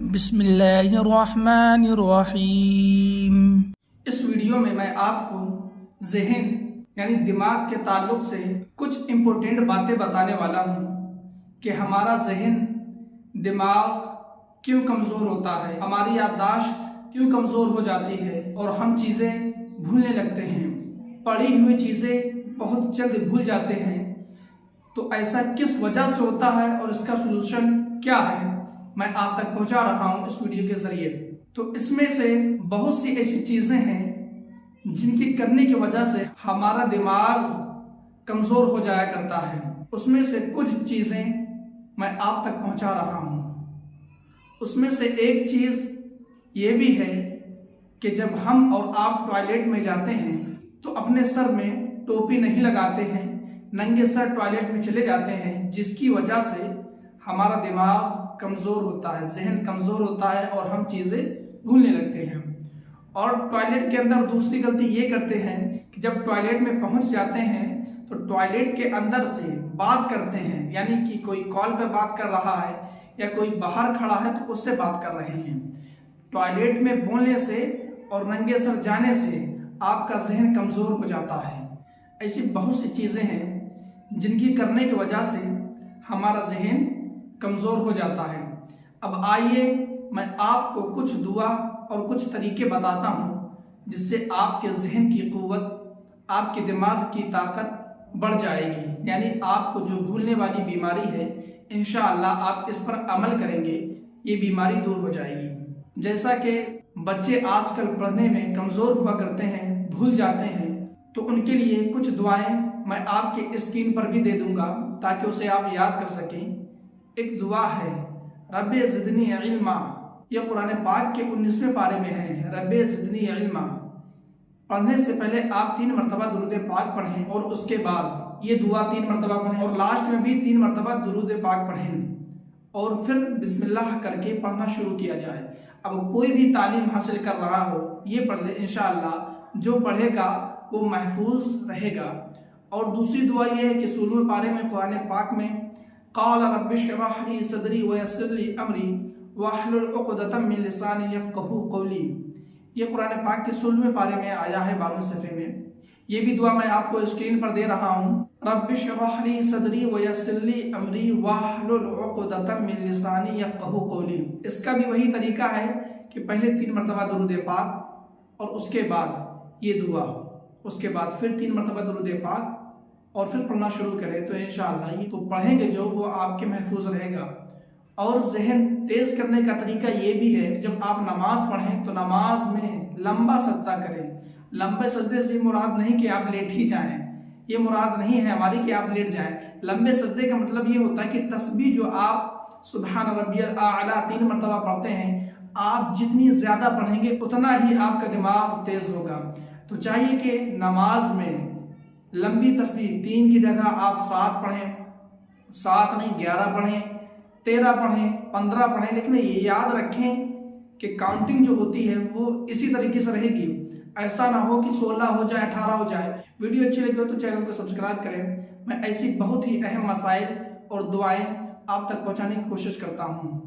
बिस्मिल्लाहिर्रहमानिर्रहीम। इस वीडियो में मैं आपको ज़हन यानी दिमाग के ताल्लुक से कुछ इम्पोर्टेंट बातें बताने वाला हूँ कि हमारा ज़हन दिमाग क्यों कमज़ोर होता है, हमारी याददाश्त क्यों कमज़ोर हो जाती है और हम चीज़ें भूलने लगते हैं, पढ़ी हुई चीज़ें बहुत जल्द भूल जाते हैं। तो ऐसा किस वजह से होता है और इसका सलूशन क्या है, मैं आप तक पहुंचा रहा हूं इस वीडियो के जरिए। तो इसमें से बहुत सी ऐसी चीजें हैं जिनकी करने की वजह से हमारा दिमाग कमजोर हो जाया करता है। उसमें से कुछ चीजें मैं आप तक पहुंचा रहा हूं। उसमें से एक चीज ये भी है कि जब हम और आप टॉयलेट में जाते हैं तो अपने सर में टोपी नहीं लगाते हैं, नंगे सर टॉयलेट में चले जाते हैं, जिसकी वजह से हमारा दिमाग कमज़ोर होता है, जहन कमज़ोर होता है और हम चीज़ें भूलने लगते हैं। और टॉयलेट के अंदर दूसरी गलती ये करते हैं कि जब टॉयलेट में पहुंच जाते हैं तो टॉयलेट के अंदर से बात करते हैं, यानी कि कोई कॉल पे बात कर रहा है या कोई बाहर खड़ा है तो उससे बात कर रहे हैं। टॉयलेट में बोलने से और नंगे सर जाने से आपका जहन कमज़ोर हो जाता है। ऐसी बहुत सी चीज़ें हैं जिनकी करने की वजह से हमारा जहन कमज़ोर हो जाता है। अब आइए मैं आपको कुछ दुआ और कुछ तरीके बताता हूँ जिससे आपके जहन की क़ुव्वत, आपके दिमाग की ताकत बढ़ जाएगी। यानी आपको जो भूलने वाली बीमारी है, इंशाअल्लाह आप इस पर अमल करेंगे, ये बीमारी दूर हो जाएगी। जैसा कि बच्चे आजकल पढ़ने में कमज़ोर हुआ करते हैं, भूल जाते हैं, तो उनके लिए कुछ दुआएं मैं आपके स्क्रीन पर भी दे दूंगा ताकि उसे आप याद कर सकें। एक दुआ है रब्बे ज़िदनी इल्मा, यह कुरान पाक के 19वें पारे में है। रब्बे ज़िदनी इल्मा पढ़ने से पहले आप 3 मरतबा दुरूद पाक पढ़ें और उसके बाद ये दुआ 3 मरतबा पढ़ें और लास्ट में भी 3 मरतबा दुरूद पाक पढ़ें और फिर बिस्मिल्लाह करके पढ़ना शुरू किया जाए। अब कोई भी तालीम हासिल कर रहा हो ये पढ़ ले, इंशाअल्लाह जो पढ़ेगा वो महफूज रहेगा। और दूसरी दुआ ये है कि 16वें पारे में कुरान पाक में क़ाल रब्बि इश्रह ली सदरी व यस्सिर ली अमरी वहलुल उक़दतम मिन लिसानी यफ़क़हू क़ौली, ये कुरान पाक के 16वें पारे में आया है 12वें सफ़े में। ये भी दुआ मैं आपको स्क्रीन पर दे रहा हूँ। रब्बि इश्रह ली सदरी व यस्सिर ली अमरी वहलुल उक़दतम मिन लिसानी यफ़क़हू क़ौली। इसका भी वही तरीका है कि पहले 3 मरतबा दुरूद पाक और उसके बाद ये दुआ, उसके बाद फिर 3 मरतबा दुरूद पाक और फिर पढ़ना शुरू करें तो इंशाअल्लाह ये तो पढ़ेंगे जो वो आपके महफूज रहेगा। और जहन तेज करने का तरीका ये भी है, जब आप नमाज पढ़ें तो नमाज में लंबा सजदा करें। लंबे सजदे से मुराद नहीं कि आप लेट ही जाएं, ये मुराद नहीं है हमारी कि आप लेट जाएं। लंबे सजदे का मतलब ये होता है कि तस्बीह जो आप सुबहान रब्बियल आला 3 मरतबा पढ़ते हैं, आप जितनी ज्यादा पढ़ेंगे उतना ही आपका दिमाग तेज होगा। तो चाहिए कि नमाज में लंबी तस्बीह 3 की जगह आप 7 पढ़ें, 7 नहीं 11 पढ़ें, 13 पढ़ें, 15 पढ़ें, लेकिन ये याद रखें कि काउंटिंग जो होती है वो इसी तरीके से रहेगी। ऐसा ना हो कि 16 हो जाए, 18 हो जाए। वीडियो अच्छी लगी हो तो चैनल को सब्सक्राइब करें। मैं ऐसी बहुत ही अहम मसाइल और दुआएं आप तक पहुंचाने की कोशिश करता हूं।